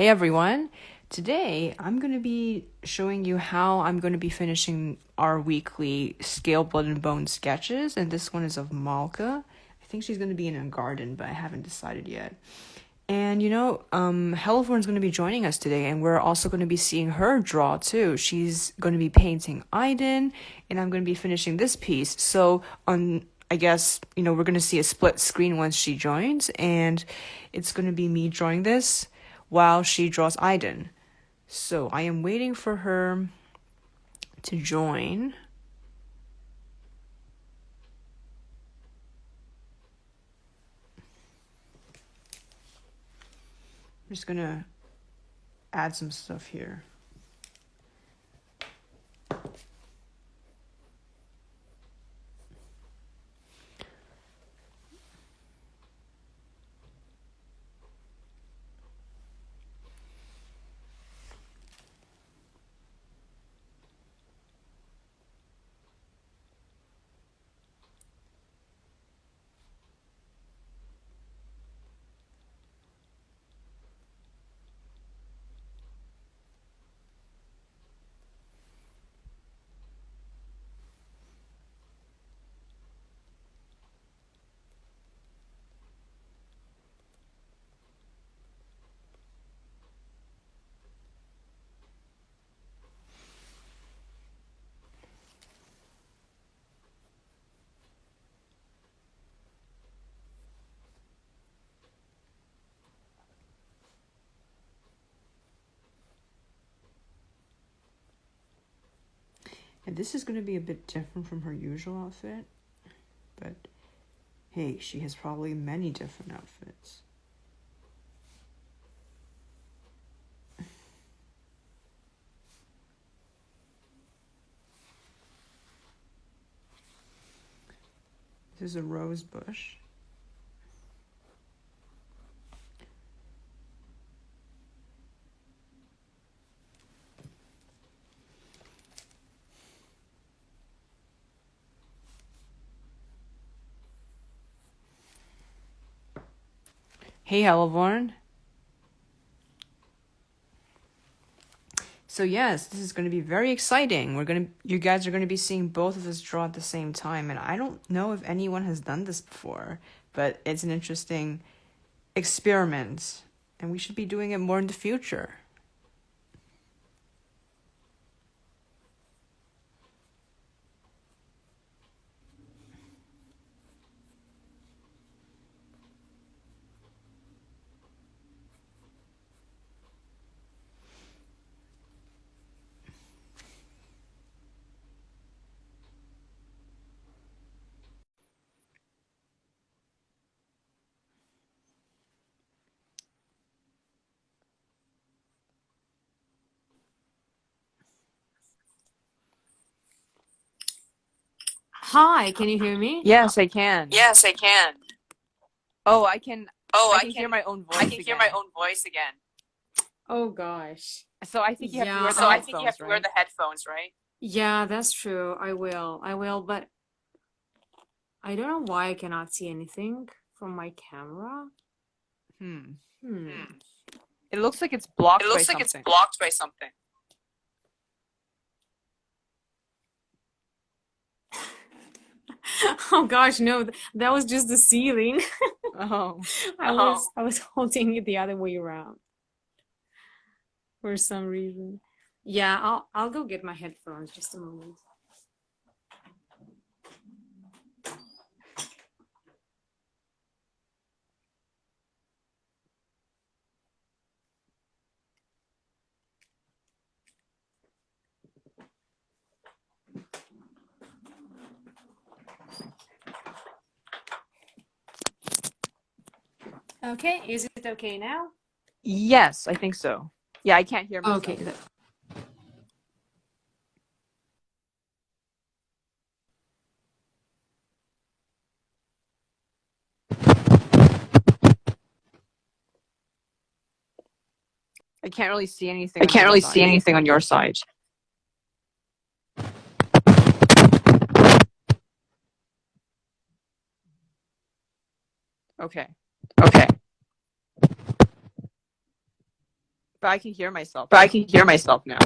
Hey everyone! Today I'm going to be showing you how I'm going to be finishing our weekly Scale, Blood, and Bone sketches, and this one is of Malka. I think she's going to be in a garden, but I haven't decided yet. And Helevorn's going to be joining us today, and we're also going to be seeing her draw too. She's going to be painting Aidan, and I'm going to be finishing this piece. So I guess, we're going to see a split screen once she joins, and it's going to be me drawing this while she draws Aidan. So I am waiting for her to join. I'm just going to add some stuff here. And this is going to be a bit different from her usual outfit, but hey, she has probably many different outfits. This is a rose bush. Hey, Helevorn. So yes, this is going to be very exciting. You guys are going to be seeing both of us draw at the same time, and I don't know if anyone has done this before, but it's an interesting experiment, and we should be doing it more in the future. Hi, can you hear me? Yes, I can. Yes, I can. Oh, I can. Oh, I I can hear can my own I voice can hear my again. own voice again. Oh gosh. So I think you have to Yeah, wear the So I think you have headphones, to wear right? the headphones, right? Yeah, that's true. I will, but I don't know why I cannot see anything from my camera. Hmm. Hmm. It looks like it's It blocked by looks like it's something. blocked by something. Oh gosh, no, that was just the ceiling. Oh. I was holding it the other way around for some reason. Yeah, I'll go get my headphones just a moment. Okay, is it okay now? Yes, I think so. Yeah, I can't hear Okay. myself. I can't really see anything I on can't your really see side. anything on your side. Okay. Okay. But I can hear myself But I now. can hear myself now.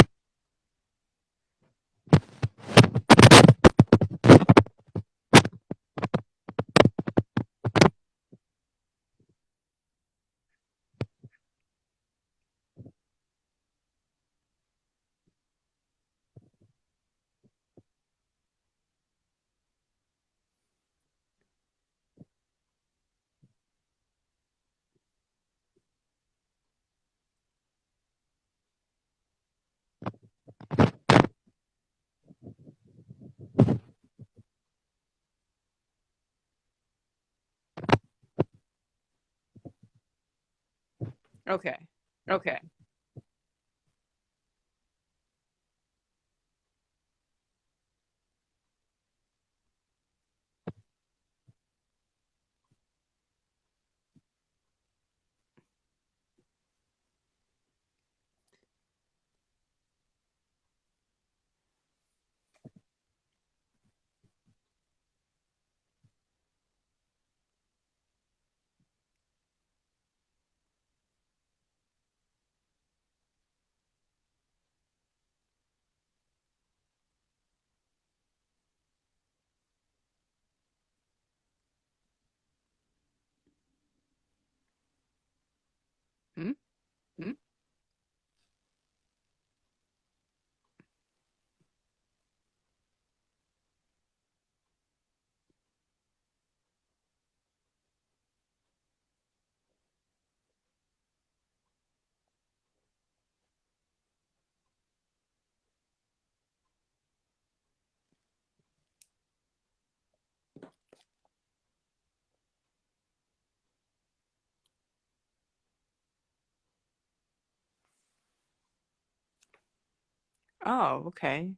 Okay. Okay. Hmm? Hmm? Oh, okay.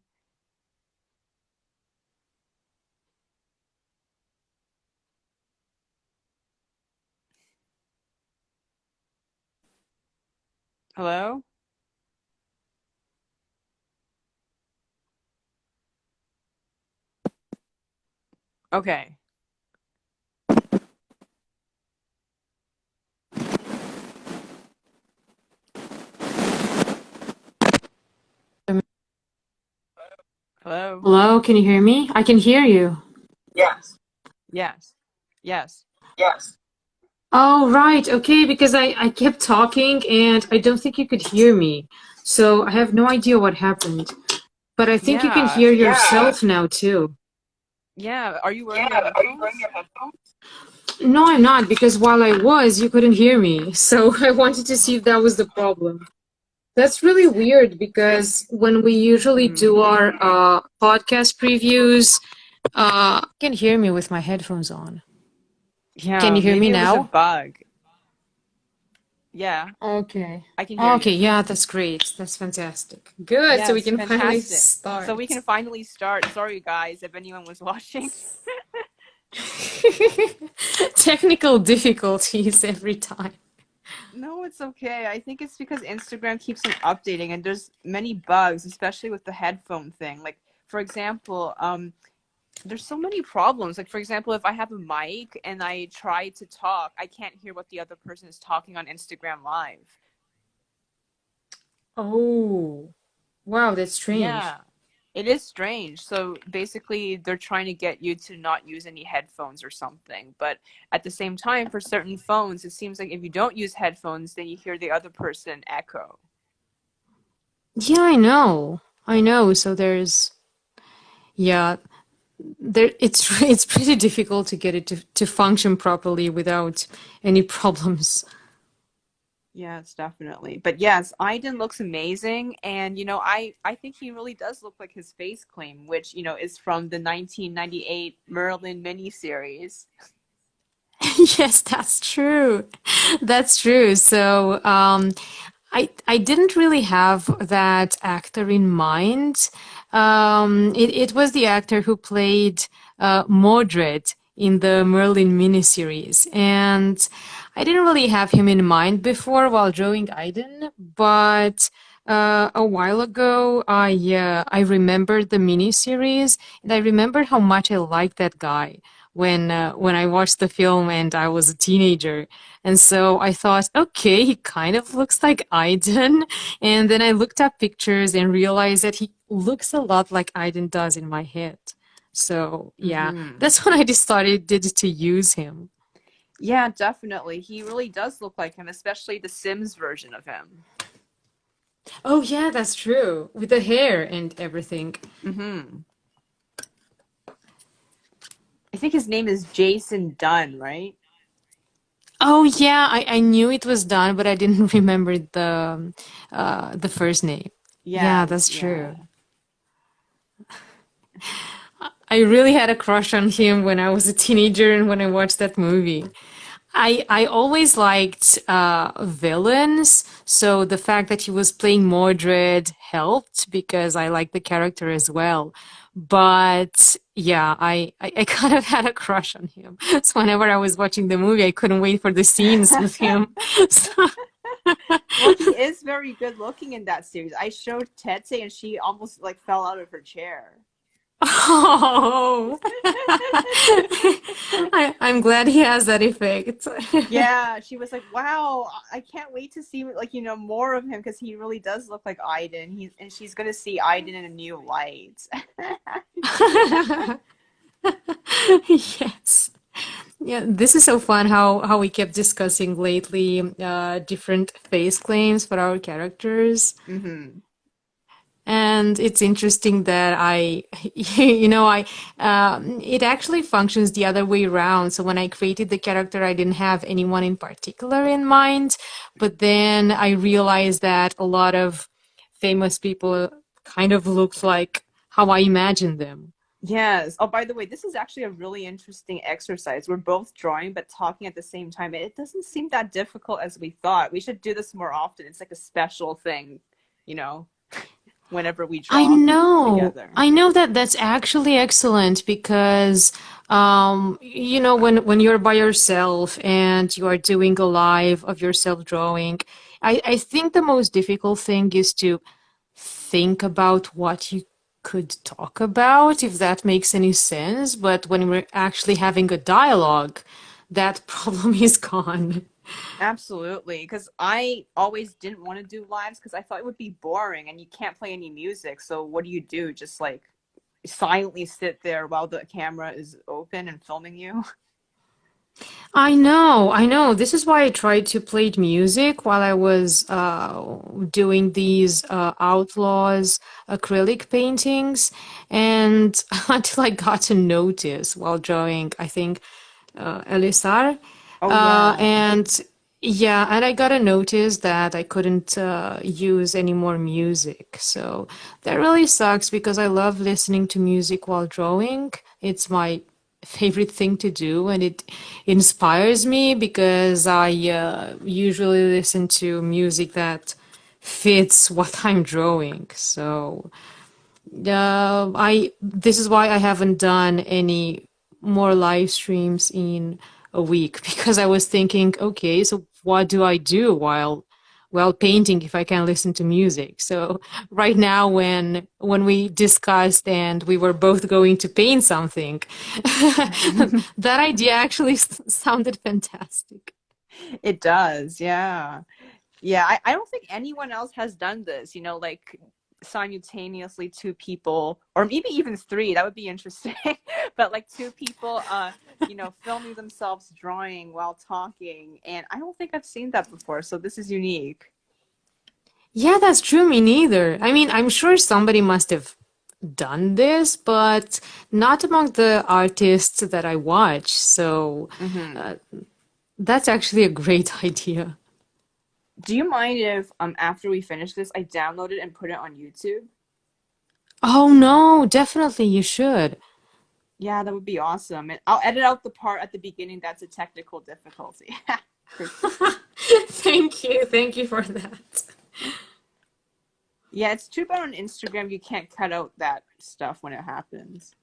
Hello? Okay. Hello? Hello, can you hear me? I can hear you. Yes. Yes. Yes. Yes. Oh, right. Okay, because I kept talking and I don't think you could hear me. So I have no idea what happened. But I think you can Yeah. hear yourself now too. Yeah. Are you wearing your Yeah. Are you wearing headphones? your headphones? No, I'm not, because while I was, you couldn't hear me. So I wanted to see if that was the problem. That's really weird because when we usually Hmm. do our podcast previews, you can hear me with my headphones on. Can Yeah, you hear me maybe it was a now? bug. Yeah, Okay. I can hear Okay, you. yeah, that's great. That's fantastic. Good, so we Yes, can finally fantastic. So we start. can finally start. Sorry, guys, if anyone was watching. Technical difficulties every time. No, it's okay. I think it's because Instagram keeps on updating and there's many bugs, especially with the headphone thing. Like, for example, there's so many problems. Like, for example, if I have a mic and I try to talk, I can't hear what the other person is talking on Instagram Live. Oh, wow, that's strange. Yeah, it is strange. So basically, they're trying to get you to not use any headphones or something. But at the same time, for certain phones, it seems like if you don't use headphones, then you hear the other person echo. Yeah, I know. I know. So there's, yeah, there it's pretty difficult to get it to function properly without any problems. Yes, definitely. But yes, Aidan looks amazing, and I think he really does look like his face claim, which is from the 1998 Merlin miniseries. Yes, that's true. That's true. So, I didn't really have that actor in mind. It was the actor who played Mordred in the Merlin miniseries, and I didn't really have him in mind before while drawing Aidan, but a while ago, I remembered the miniseries, and I remembered how much I liked that guy. when I watched the film and I was a teenager. And so I thought, okay, he kind of looks like Aidan. And then I looked up pictures and realized that he looks a lot like Aidan does in my head. So yeah, Mm-hmm. that's when I decided to use him. Yeah, definitely. He really does look like him, especially the Sims version of him. Oh yeah, that's true. With the hair and everything. Mm-hmm. I think his name is Jason Dunn, right? Oh yeah, I knew it was done, but I didn't remember the first name. Yeah, Yes, that's yeah. true. I really had a crush on him when I was a teenager and when I watched that movie. I always liked villains, so the fact that he was playing Mordred helped because I liked the character as well. But yeah, I kind of had a crush on him. So whenever I was watching the movie, I couldn't wait for the scenes with him. So, Well, he is very good looking in that series. I showed Tete and she almost like fell out of her chair. oh, I'm glad he has that effect. Yeah, she was like, "Wow, I can't wait to see like more of him because he really does look like Aiden. He's and she's gonna see Aiden in a new light." Yes. Yeah, this is so fun how we kept discussing lately different face claims for our characters. Hmm. And it's interesting that it actually functions the other way around. So when I created the character, I didn't have anyone in particular in mind, but then I realized that a lot of famous people kind of looked like how I imagined them. Yes. Oh, by the way, this is actually a really interesting exercise. We're both drawing but talking at the same time. It doesn't seem that difficult as we thought. We should do this more often. It's like a special thing, you know, whenever we draw together. I know that that's actually excellent because, when you're by yourself and you are doing a live of yourself drawing, I think the most difficult thing is to think about what you could talk about, if that makes any sense. But when we're actually having a dialogue, that problem is gone. Absolutely, because I always didn't want to do lives because I thought it would be boring and you can't play any music. So what do you do? Just like silently sit there while the camera is open and filming you? I know. This is why I tried to play music while I was doing these Outlaws acrylic paintings, and until I got to notice while drawing, I think Elisar, Oh yeah. and yeah, and I got a notice that I couldn't use any more music. So that really sucks because I love listening to music while drawing. It's my favorite thing to do, and it inspires me because I usually listen to music that fits what I'm drawing. So I this is why I haven't done any more live streams in a week because I was thinking, okay, so what do I do while painting if I can listen to music? So right now when we discussed and we were both going to paint something, that idea actually sounded fantastic. It does, yeah. Yeah, I don't think anyone else has done this, like simultaneously two people, or maybe even three, that would be interesting. But like two people, filming themselves drawing while talking. And I don't think I've seen that before, so this is unique. Yeah, that's true. Me neither. I mean, I'm sure somebody must have done this, but not among the artists that I watch. So Hmm. uh, that's actually a great idea. Do you mind if after we finish this, I download it and put it on YouTube? Oh no, definitely you should. Yeah, that would be awesome. And I'll edit out the part at the beginning that's a technical difficulty. Thank you for that. Yeah, it's too bad on Instagram you can't cut out that stuff when it happens.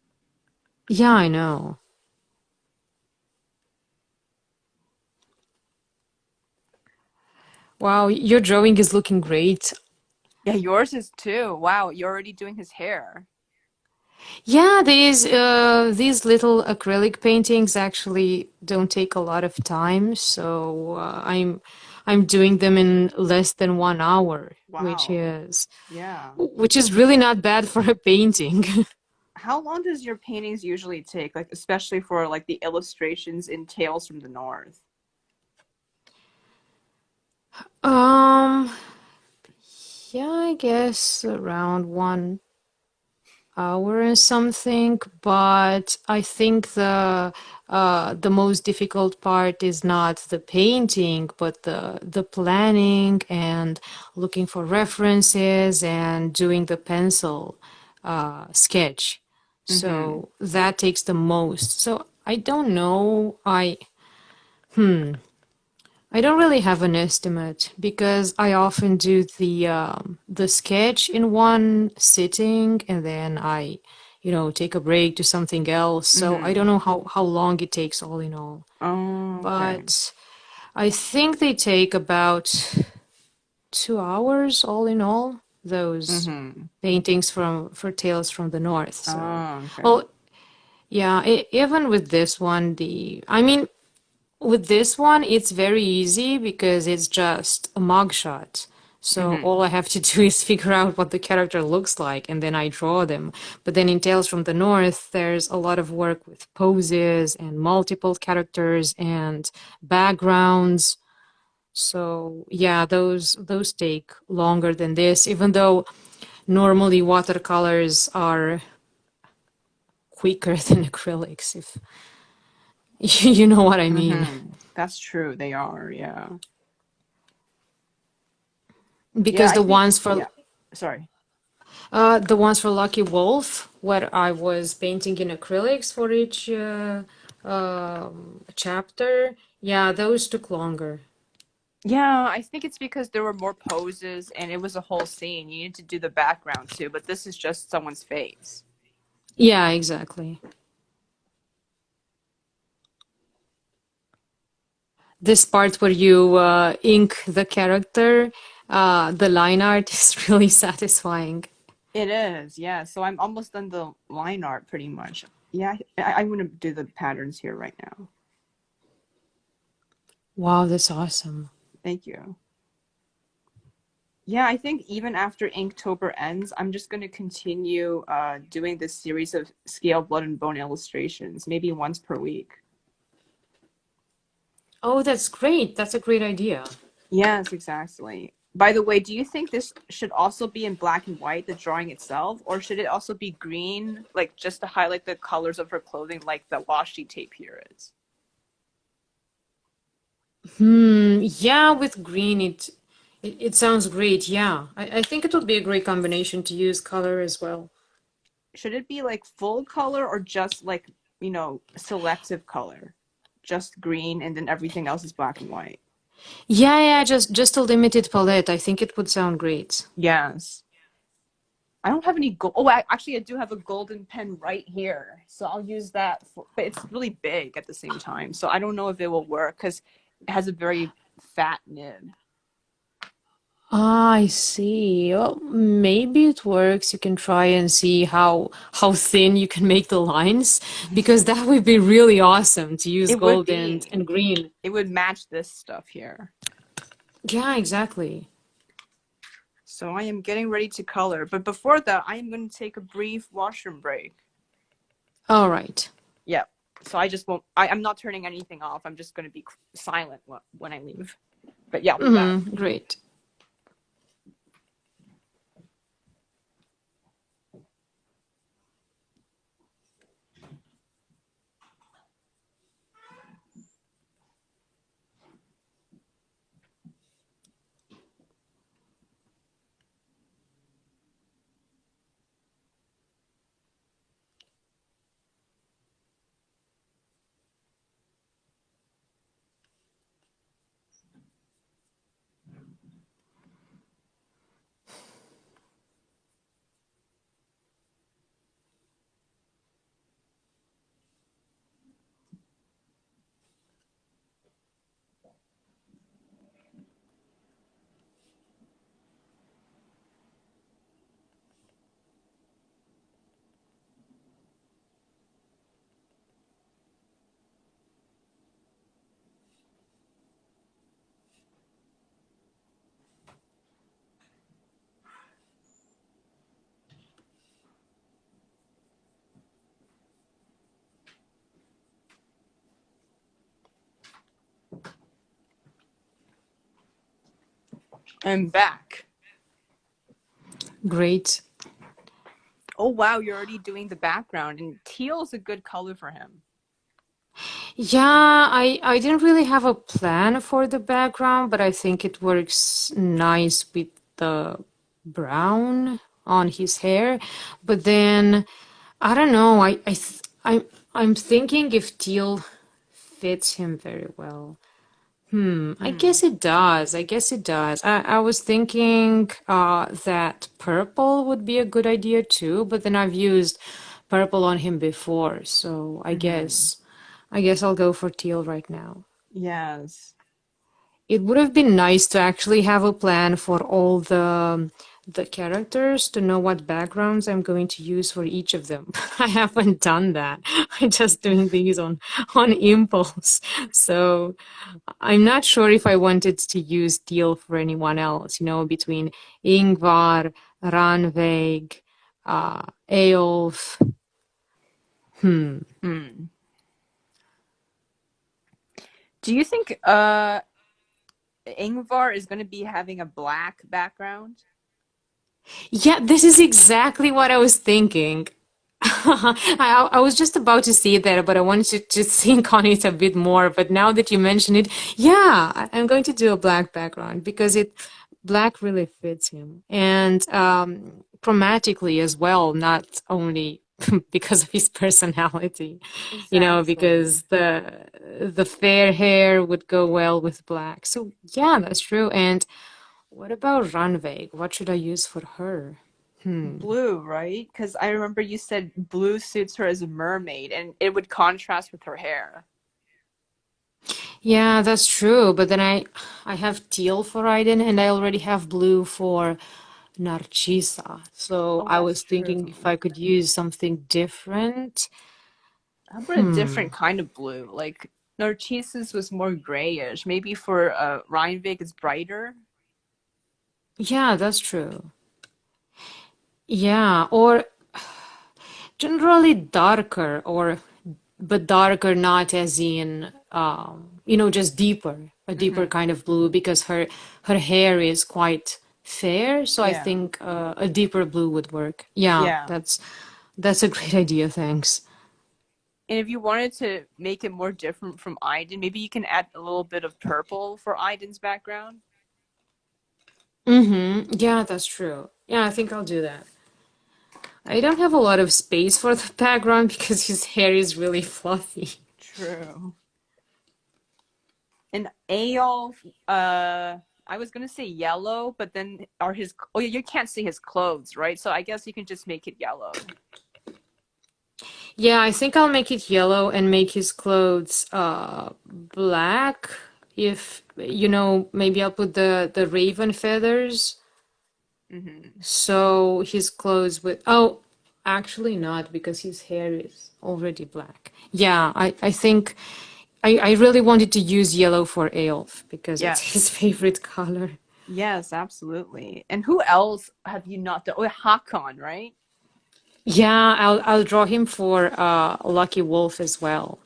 Yeah, I know. Wow, your drawing is looking great. Yeah, yours is too. Wow, you're already doing his hair. Yeah, these little acrylic paintings actually don't take a lot of time, so I'm doing them in less than 1 hour, Wow. Yeah. which is really not bad for a painting. How long does your paintings usually take? Like especially for like the illustrations in Tales from the North. Um, yeah, I guess around 1 hour and something, but I think the most difficult part is not the painting, but the planning and looking for references and doing the pencil sketch. Mm-hmm. So that takes the most. So I don't know. I don't really have an estimate because I often do the sketch in one sitting and then I, take a break to something else. So I don't Mm-hmm. know how long it takes all in all. Oh, okay. But I think they take about 2 hours all in all, those Mm-hmm. paintings from for Tales from the North. So, Oh, okay. well, yeah, even with this one, I mean, with this one, it's very easy because it's just a mugshot. So Mm-hmm. all I have to do is figure out what the character looks like and then I draw them. But then in Tales from the North, there's a lot of work with poses and multiple characters and backgrounds. So yeah, those take longer than this, even though normally watercolors are quicker than acrylics, if you know what I mean. Mm-hmm. That's true. They are, yeah. Yeah, Because I think, yeah. Sorry. the ones for Lucky Wolf, where I was painting in acrylics for each chapter, yeah, those took longer. Yeah, I think it's because there were more poses and it was a whole scene. You need to do the background too, but this is just someone's face. Yeah, exactly. This part where you ink the character, the line art is really satisfying. It is, yeah. So I'm almost done the line art pretty much. Yeah, I'm gonna do the patterns here right now. Wow, that's awesome. Thank you. Yeah, I think even after Inktober ends, I'm just going to continue doing this series of scale, blood, and bone illustrations, maybe once per week. Oh, that's great. That's a great idea. Yes, exactly. By the way, do you think this should also be in black and white, the drawing itself, or should it also be green, like just to highlight the colors of her clothing, like the washi tape here is? Yeah, with green, it sounds great. Yeah, I think it would be a great combination to use color as well. Should it be like full color or just like, selective color? Just green and then everything else is black and white. Yeah, just a limited palette. I think it would sound great. Yes. I don't have any gold. Oh, actually, I do have a golden pen right here. So I'll use that for, but it's really big at the same time. So I don't know if it will work because it has a very fat nib. I see. Well, maybe it works. You can try and see how thin you can make the lines because that would be really awesome to use It would gold be. and green. It would match this stuff here. Yeah, exactly. So I am getting ready to color. But before that, I am going to take a brief washroom break. All right. Yep. So I just won't, I'm not turning anything off. I'm just going to be silent when I leave. But yeah, I'll be back. Great. I'm back. Great. Oh wow, you're already doing the background, and teal's a good color for him. Yeah, I didn't really have a plan for the background, but I think it works nice with the brown on his hair. But then I don't know. I'm thinking if teal fits him very well. I Hmm. guess it does. I guess it does. I was thinking that purple would be a good idea too, but then I've used purple on him before, so Mm-hmm. I guess I'll go for teal right now. Yes. It would have been nice to actually have a plan for all the characters to know what backgrounds I'm going to use for each of them. I haven't done that. I'm just doing these on impulse. So I'm not sure if I wanted to use teal for anyone else, between Ingvar, Ranveig, Eyolf. Hmm. Hmm. Do you think Ingvar is going to be having a black background? Yeah, this is exactly what I was thinking. I was just about to say that, but I wanted to think on it a bit more. But now that you mention it, yeah, I'm going to do a black background because black really fits him. And chromatically as well, not only because of his personality, Exactly. because the fair hair would go well with black. So yeah, that's true. And what about Ranveig? What should I use for her? Blue, right? Because I remember you said blue suits her as a mermaid, and it would contrast with her hair. Yeah, that's true. But then I have teal for Aidan and I already have blue for Narcissa. So Oh, I that's was thinking if true. I could use something different. How about a different kind of blue? Like Narcissus was more grayish. Maybe for Reinvig is brighter. Yeah, that's true. Yeah, or generally darker or but darker not as in just deeper, a deeper Mm-hmm. kind of blue because her hair is quite fair, so I Yeah. think a deeper blue would work. Yeah, Yeah. that's a great idea, thanks. And if you wanted to make it more different from Aidan, maybe you can add a little bit of purple for Aidan's background. Yeah, that's true. Yeah, I think I'll do that. I don't have a lot of space for the background because his hair is really fluffy. True. And Aolf, I was gonna say yellow, but then are his oh yeah, you can't see his clothes, right? So I guess you can just make it yellow. Yeah, I think I'll make it yellow and make his clothes black. If maybe I'll put the raven feathers. Mm-hmm. So his clothes would. Oh, actually not because his hair is already black. Yeah, I think I really wanted to use yellow for Aelf because it's his Yes. favorite color. Yes, absolutely. And who else have you not done? Oh, Hakon, right? Yeah, I'll draw him for Lucky Wolf as well.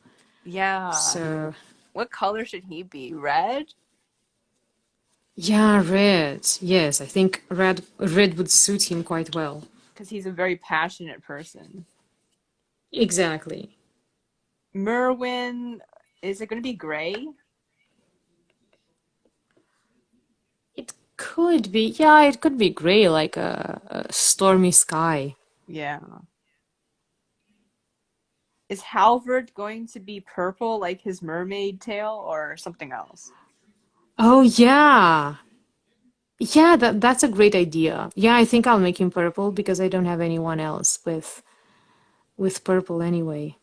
Yeah. So What color should he be? Red? yeah, red. Yes, I think red would suit him quite well. Because he's a very passionate person. Exactly. Merwin, is it going to be gray? It could be, yeah, it could be gray like a stormy sky. Yeah. Is Halvard going to be purple like his mermaid tail or something else? Oh yeah. Yeah, that's a great idea. Yeah, I think I'll make him purple because I don't have anyone else with purple anyway.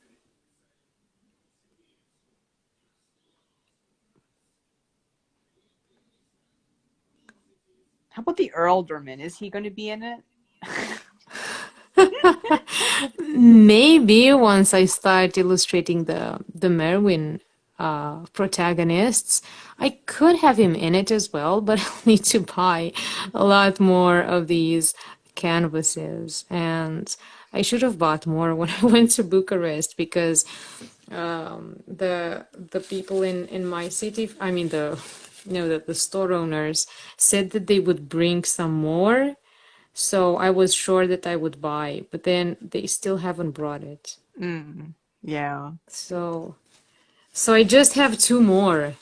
How about the Earlderman? Is he going to be in it? Maybe once I start illustrating the Merwin protagonists, I could have him in it as well, but I'll need to buy a lot more of these canvases, and I should have bought more when I went to Bucharest because the people in my city, I mean the store owners said that they would bring some more, so I was sure that I would buy, but then they still haven't brought it. Mm. Yeah. So I just have two more.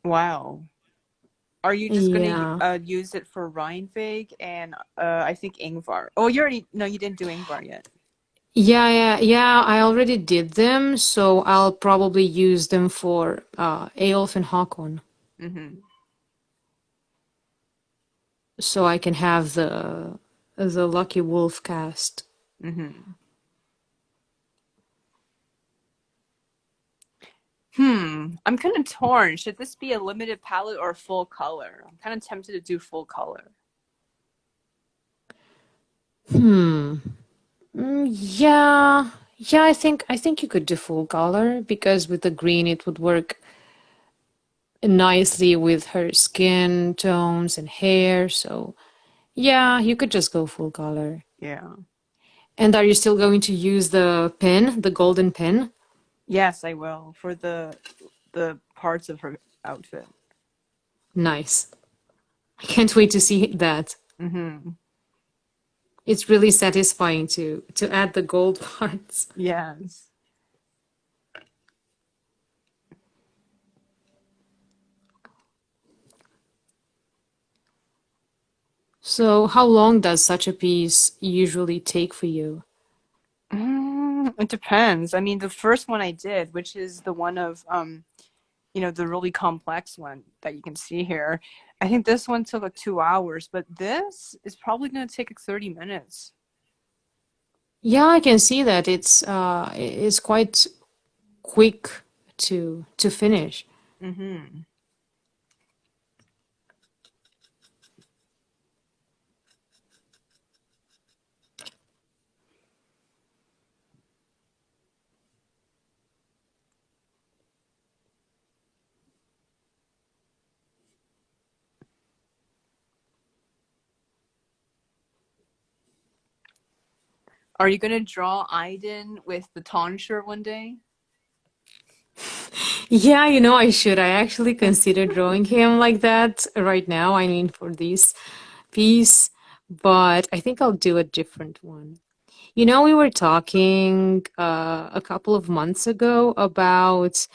Wow. Are you just gonna Yeah. use it for Reinvig and I think Ingvar? Oh, you already no, you didn't do Ingvar yet. Yeah, I already did them, so I'll probably use them for Eyolf and Hakon, Mm-hmm. so I can have the Lucky Wolf cast. Mm-hmm. I'm kind of torn. Should this be a limited palette or full color? I'm kind of tempted to do full color. Hmm. Yeah. Yeah, I think you could do full color because with the green it would work nicely with her skin tones and hair. So, yeah, you could just go full color. Yeah. And are you still going to use the pen, the golden pen? Yes, I will for the parts of her outfit. Nice. I can't wait to see that. Mm-hmm. It's really satisfying to add the gold parts. Yes. So, how long does such a piece usually take for you? It depends. I mean, the first one I did, which is the one of the really complex one that you can see here. I think this one took like 2 hours, but this is probably going to take like 30 minutes. Yeah, I can see that it's quite quick to finish. Mm-hmm. Are you going to draw Aidan with the tonsure one day? Yeah, I should. I actually consider drawing him like that right now. I mean, for this piece, but I think I'll do a different one. We were talking a couple of months ago about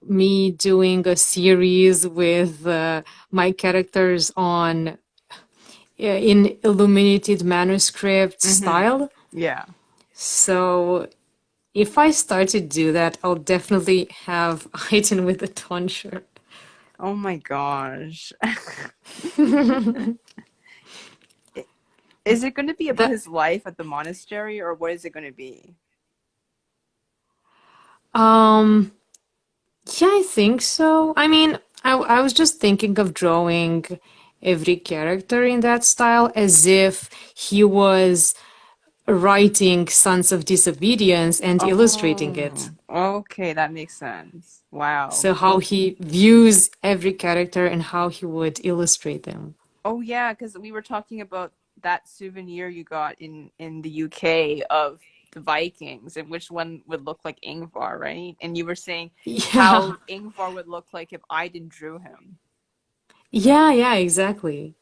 me doing a series with my characters on in illuminated manuscript Mm-hmm. style. Yeah. So if I start to do that, I'll definitely have Aiton with a tonsure. Oh my gosh. Is it going to be about That his life at the monastery or what is it going to be? um yeah, I think so. I mean, I was just thinking of drawing every character in that style as if he was writing Sons of Disobedience and illustrating it. Oh, okay, that makes sense. Wow. So how he views every character and how he would illustrate them. Oh yeah, because we were talking about that souvenir you got in the UK of the Vikings and which one would look like Ingvar, right? And you were saying Yeah. how Ingvar would look like if Aidan drew him. Yeah, exactly.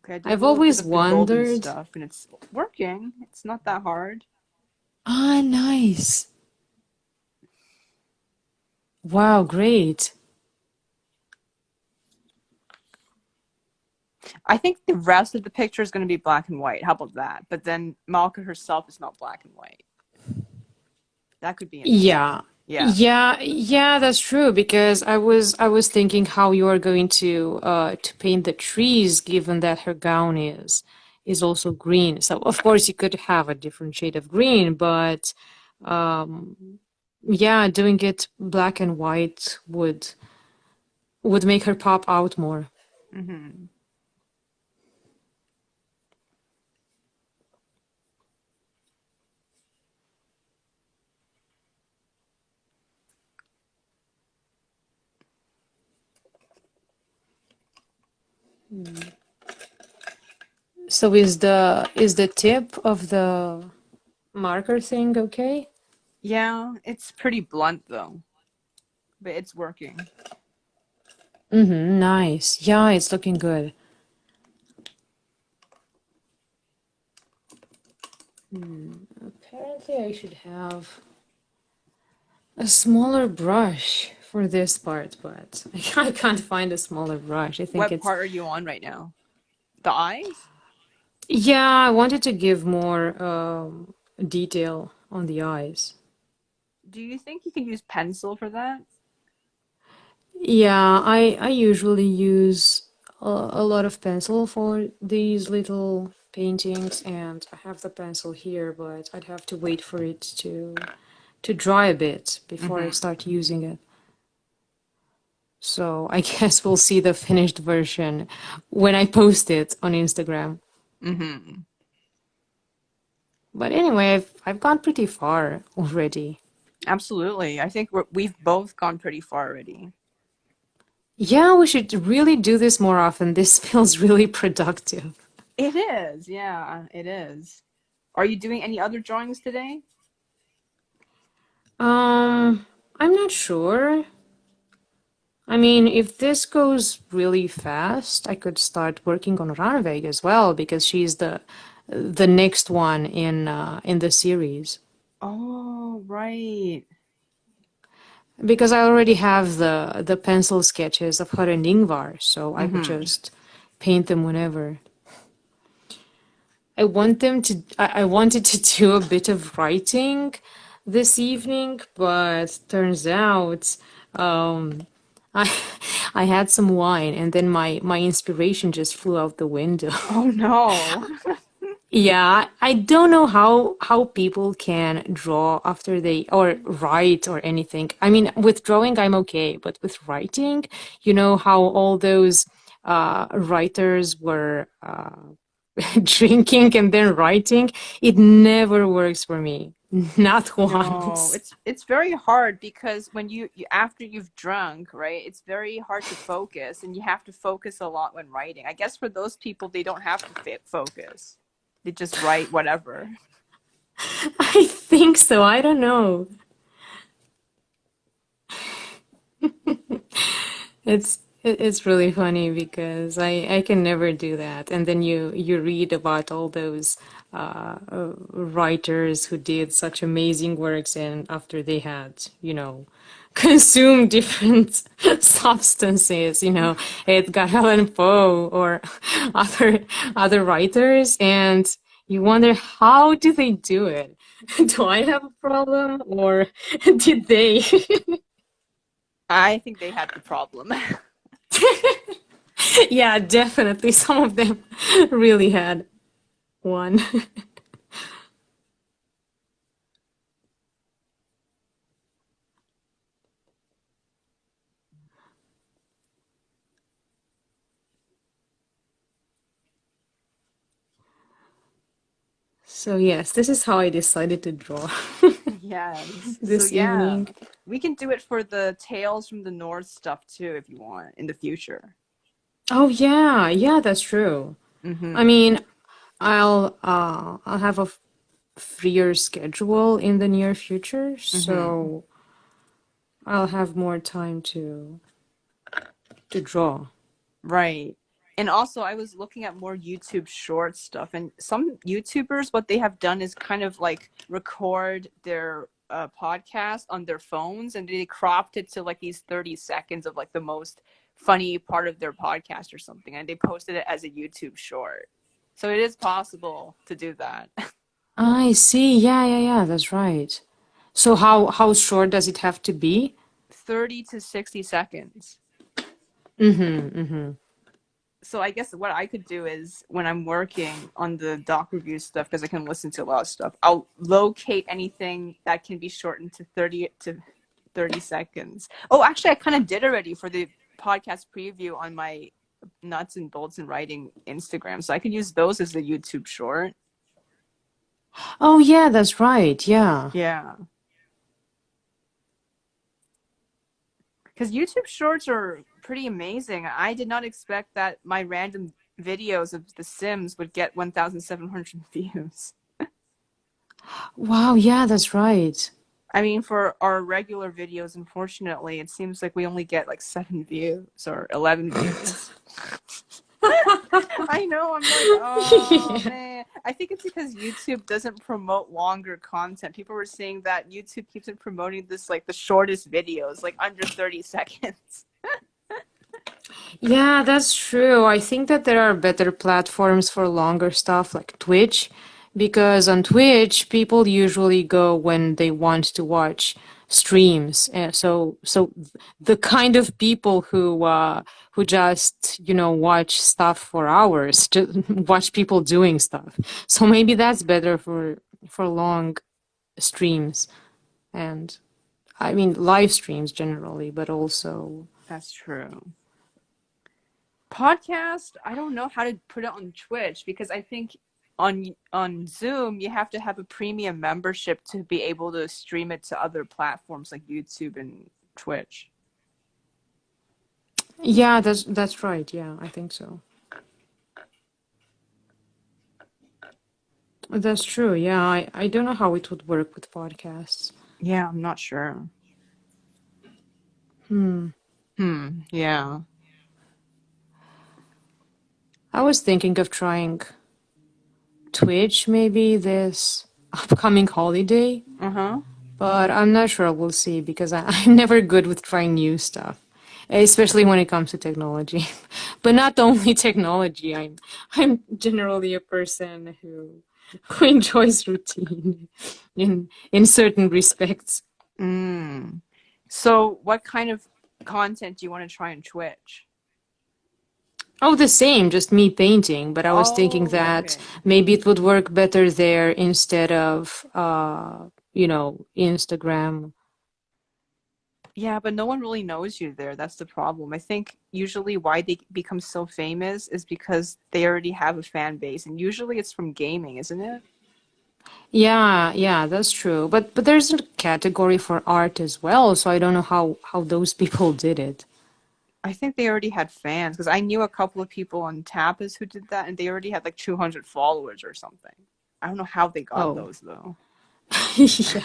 Okay, I did a I've little bit always of the golden wondered. stuff and it's working. It's not that hard. Ah, nice. Wow, great. I think the rest of the picture is going to be black and white. How about that? But then Malka herself is not black and white. That could be Yeah. interesting. Yeah. Yeah, that's true because I was thinking how you are going to paint the trees given that her gown is also green. So of course you could have a different shade of green, but um yeah, doing it black and white would make her pop out more. Mm-hmm. So is the tip of the marker thing okay? Yeah, it's pretty blunt though, but it's working. Mm-hmm, nice. Yeah, it's looking good. Apparently, I should have a smaller brush for this part, but I can't find a smaller brush. I think What it's. part are you on right now? The eyes? Yeah, I wanted to give more detail on the eyes. Do you think you can use pencil for that? Yeah, I usually use a lot of pencil for these little paintings, and I have the pencil here, but I'd have to wait for it to dry a bit before I Mm-hmm. start using it. So I guess we'll see the finished version when I post it on Instagram. Mm-hmm. But anyway, I've gone pretty far already. Absolutely. I think we've both gone pretty far already. Yeah, we should really do this more often. This feels really productive. It is, yeah, it is. Are you doing any other drawings today? Um, I'm not sure. I mean, if this goes really fast, I could start working on Ranveig as well because she's the next one in the series. Oh, right. Because I already have the pencil sketches of her and Ingvar, so I could Mm-hmm. just paint them whenever. I wanted to do a bit of writing this evening, but turns out um, I I had some wine and then my inspiration just flew out the window. Oh no. Yeah, I don't know how people can draw after they or write or anything. I mean, with drawing I'm okay, but with writing, you know how all those writers were drinking and then writing, it never works for me. Not No, once. it's very hard because when you after you've drunk, right? It's very hard to focus and you have to focus a lot when writing. I guess for those people they don't have to focus. They just write whatever. I think so. I don't know. It's really funny because I can never do that. And then you read about all those writers who did such amazing works, and after they had, consumed different substances, Edgar Allan Poe or other other writers, and you wonder how do they do it? Do I have a problem or did they? I think they had the problem. Yeah, definitely. Some of them really had one. So, yes, this is how I decided to draw Yes. So this yeah, evening. we can do it for the Tales from the North stuff too if you want in the future. Oh, yeah, yeah, that's true. I Mm-hmm. mean, I'll have a freer schedule in the near future, Mm-hmm. so I'll have more time to draw. Right. And also, I was looking at more YouTube short stuff, and some YouTubers, what they have done is kind of like record their podcast on their phones, and they cropped it to like these 30 seconds of like the most funny part of their podcast or something, and they posted it as a YouTube short. So it is possible to do that. I see. Yeah, yeah, yeah, that's right. So how short does it have to be? 30 to 60 seconds. Mm-hmm, mm-hmm. So I guess what I could do is when I'm working on the doc review stuff, because I can listen to a lot of stuff, I'll locate anything that can be shortened to 30 seconds. Oh, actually, I kind of did already for the podcast preview on my nuts and bolts and writing Instagram, so I could use those as the YouTube short. Oh, yeah, that's right. Yeah. Yeah, because YouTube shorts are pretty amazing. I did not expect that my random videos of The Sims would get 1,700 views. Wow, yeah, that's right. I mean, for our regular videos, unfortunately, it seems like we only get like 7 views or 11 views. I know, I'm like, oh Yeah. man. I think it's because YouTube doesn't promote longer content. People were saying that YouTube keeps on promoting this like the shortest videos, like under 30 seconds. Yeah, that's true. I think that there are better platforms for longer stuff like Twitch, because on Twitch, people usually go when they want to watch streams. So the kind of people who just, watch stuff for hours, just watch people doing stuff. So maybe that's better for long streams and I mean live streams generally, but also That's true. Podcast, I don't know how to put it on Twitch because I think on Zoom you have to have a premium membership to be able to stream it to other platforms like YouTube and Twitch. yeah, that's right. Yeah, I think so. That's true. Yeah, I don't know how it would work with podcasts. Yeah, I'm not sure. Hmm. Yeah. I was thinking of trying Twitch maybe this upcoming holiday, Uh-huh. but I'm not sure. We'll see because I'm never good with trying new stuff, especially when it comes to technology. But not only technology. I'm generally a person who enjoys routine in certain respects. Mm. So what kind of content do you want to try on Twitch? Oh, the same, just me painting. But I was thinking Oh, that okay. maybe it would work better there instead of, Instagram. Yeah, but no one really knows you there. That's the problem. I think usually why they become so famous is because they already have a fan base, and usually it's from gaming, isn't it? Yeah, yeah, that's true. But there's a category for art as well, so I don't know how those people did it. I think they already had fans because I knew a couple of people on Tapas who did that, and they already had like 200 followers or something. I don't know how they got Oh, those though. yeah.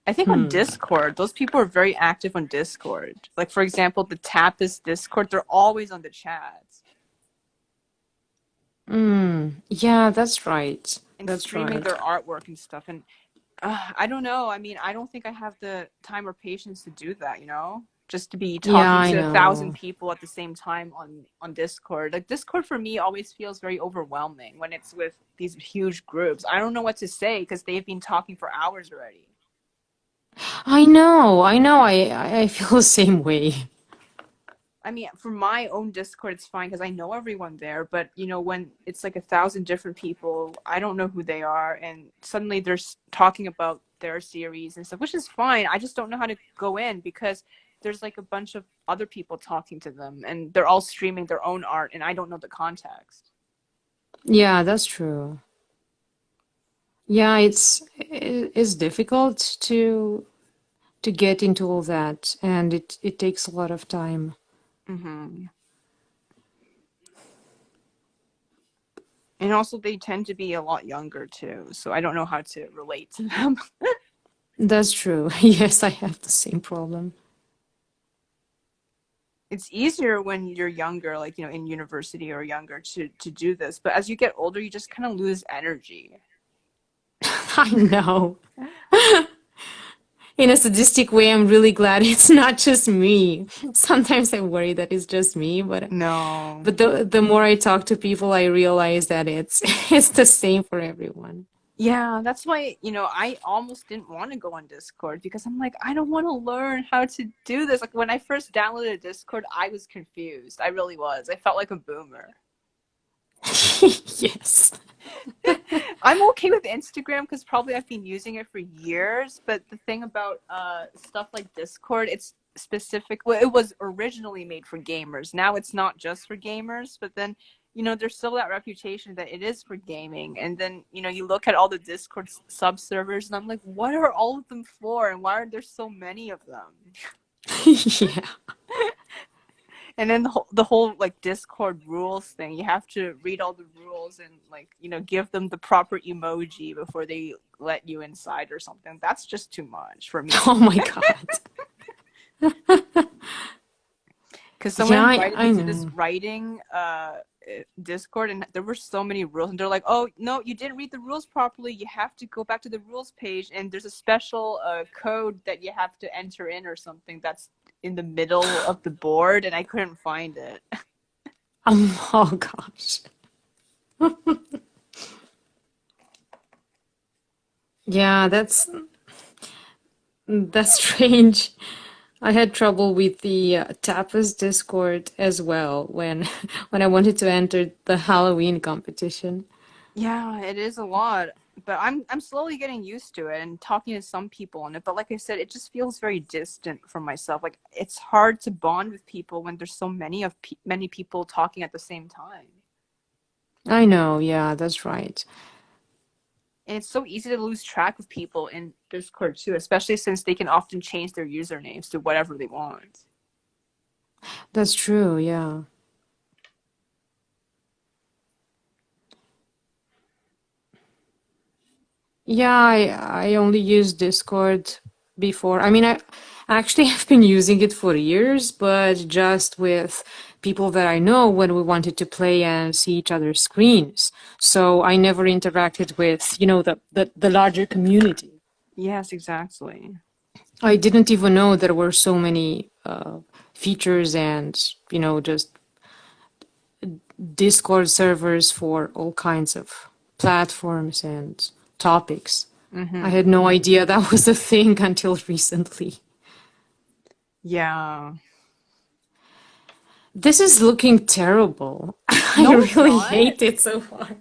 I think on Hmm. Discord, those people are very active on Discord. Like for example, the Tapas Discord, they're always on the chats Yeah, that's right. and That's streaming right. their artwork and stuff. And I don't know. I mean, I don't think I have the time or patience to do that. Just to be Yeah, talking I to 1,000 know. people at the same time on Discord. Like Discord for me always feels very overwhelming when it's with these huge groups. I don't know what to say because they've been talking for hours already. I know. I feel the same way. I mean, for my own Discord, it's fine because I know everyone there. But when it's like 1,000 different people, I don't know who they are, and suddenly they're talking about their series and stuff, which is fine. I just don't know how to go in because there's like a bunch of other people talking to them, and they're all streaming their own art, and I don't know the context. Yeah, that's true. Yeah, it's difficult to get into all that, and it takes a lot of time. Hmm. And also, they tend to be a lot younger too, so I don't know how to relate to them. That's true. Yes, I have the same problem. It's easier when you're younger, like in university or younger, to do this. But as you get older, you just kind of lose energy. I know. In a sadistic way, I'm really glad it's not just me. Sometimes I worry that it's just me, but No. but the more I talk to people, I realize that it's it's the same for everyone. Yeah, that's why, I almost didn't want to go on Discord because I'm like, I don't want to learn how to do this. Like when I first downloaded Discord, I was confused. I really was. I felt like a boomer. Yes. I'm okay with Instagram because probably I've been using it for years. But the thing about stuff like Discord, it's specific. Well, it was originally made for gamers. Now it's not just for gamers. But then, there's still that reputation that it is for gaming. And then, you look at all the Discord sub servers, and I'm like, what are all of them for? And why are there so many of them? Yeah. And then the whole like Discord rules thing, you have to read all the rules and like, give them the proper emoji before they let you inside or something. That's just too much for Oh me. my God. Because someone Yeah, invited I me to this know. writing Discord, and there were so many rules, and they're like, "Oh no, you didn't read the rules properly. You have to go back to the rules page, and there's a special code that you have to enter in or something that's in the middle of the board," and I couldn't find it. Oh gosh. Yeah, that's strange. I had trouble with the Tapas Discord as well when when I wanted to enter the Halloween competition. Yeah, it is a lot, but I'm slowly getting used to it and talking to some people on it. But like I said, it just feels very distant from myself. Like it's hard to bond with people when there's so many people talking at the same time. I know, yeah, that's right. And it's so easy to lose track of people in Discord too, especially since they can often change their usernames to whatever they want. That's true, yeah. Yeah, I only used Discord before. I mean, I actually have been using it for years, but just with people that I know when we wanted to play and see each other's screens. So I never interacted with, the larger community. Yes, exactly. I didn't even know there were so many features and, just Discord servers for all kinds of platforms and topics. I had Mm-hmm. no idea that was a thing until recently. Yeah. This is looking terrible. I No, it's really not. hate it so far.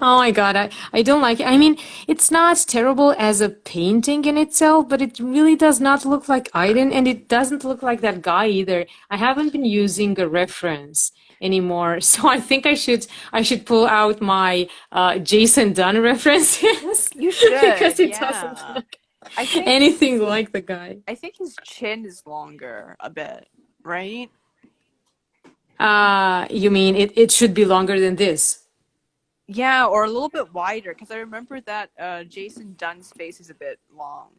Oh my God, I don't like it. I mean, it's not terrible as a painting in itself, but it really does not look like Aidan, and it doesn't look like that guy either. I haven't been using a reference anymore, so I think I should pull out my Jason Dunn references You should, because it doesn't yeah. look I think anything like the guy. I think his chin is longer a bit, right? You mean it should be longer than this? Yeah, or a little bit wider, because I remember that Jason Dunn's face is a bit long.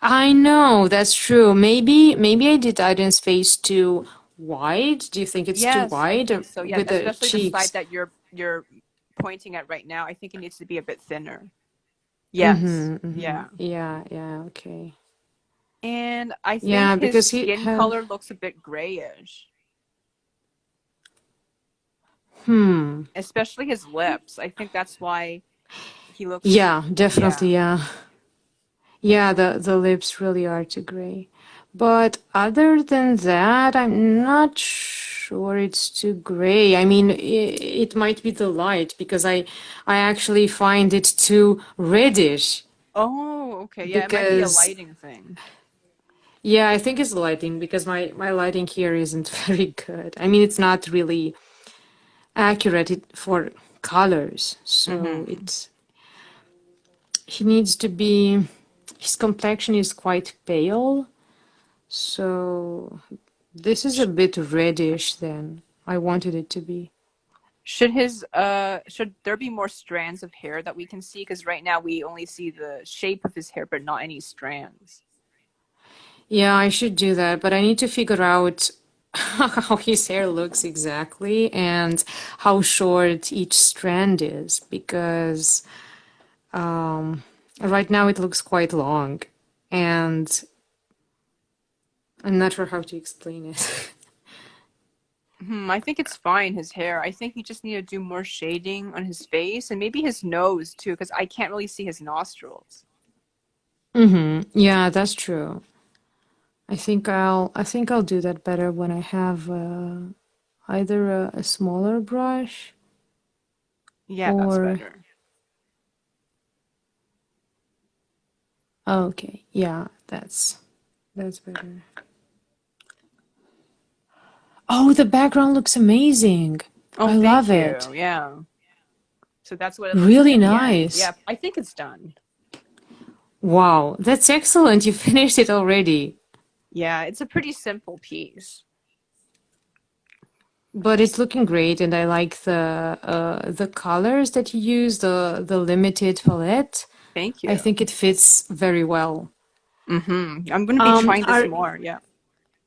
I know, that's true. Maybe I did Aiden's face too wide. Do you think it's too Yes, I wide think so. Yeah, with the especially the side cheeks? that you're pointing at right now. I think it needs to be a bit thinner. Yes. Mm-hmm, mm-hmm. Yeah. Yeah, yeah, okay. And I think Yeah, his because he skin had, color looks a bit grayish, hmm. especially his lips. I think that's why he looks, Yeah, yeah. definitely, yeah. Yeah, the lips really are too gray. But other than that, I'm not sure it's too gray. I mean, it might be the light because I actually find it too reddish Oh, okay. Yeah, it might be a because lighting thing. yeah, I think it's lighting because my lighting here isn't very good. I mean, it's not really accurate for colors, so Mm-hmm. it's he needs to be his complexion is quite pale, so this is a bit reddish than I wanted it to be. Should there be more strands of hair that we can see? Because right now we only see the shape of his hair, but not any strands. Yeah, I should do that, but I need to figure out how his hair looks exactly and how short each strand is because Um, right now it looks quite long, and I'm not sure how to explain it. I think it's fine, his hair. I think you just need to do more shading on his face and maybe his nose too, because I can't really see his nostrils. Yeah, that's true. I think I'll do that better when I have either a smaller brush Yeah, that's or better. okay, yeah, that's better. Oh, the background looks amazing. Oh, I thank love you. it. Yeah. So that's what it looks like Really at the end. nice. Yeah, I think it's done. Wow, that's excellent. You finished it already. Yeah, it's a pretty simple piece. but it's looking great, and I like the colors that you use, the limited palette. Thank I you. think it fits very well. I'm gonna be trying this Are more. Yeah.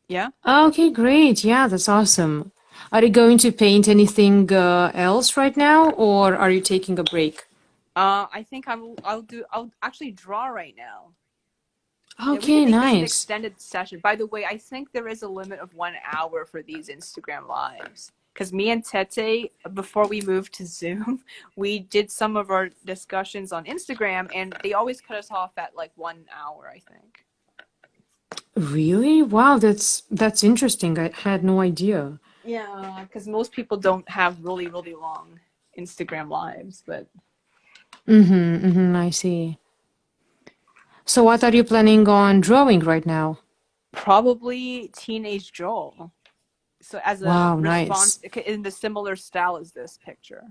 Yeah. Okay, great. Yeah, that's awesome. Are you going to paint anything else right now, or are you taking a break? I think I'll actually draw right now. Yeah, we can Okay, make this an nice. extended session. By the way, I think there is a limit of 1 hour for these Instagram lives. Because me and Tete, before we moved to Zoom, we did some of our discussions on Instagram, and they always cut us off at like 1 hour, I think. Really? Wow, that's interesting. I had no idea. Yeah, because most people don't have really, really long Instagram lives, but I see. So what are you planning on drawing right now? probably Teenage Joel. So as a Wow, response nice. in the similar style as this picture.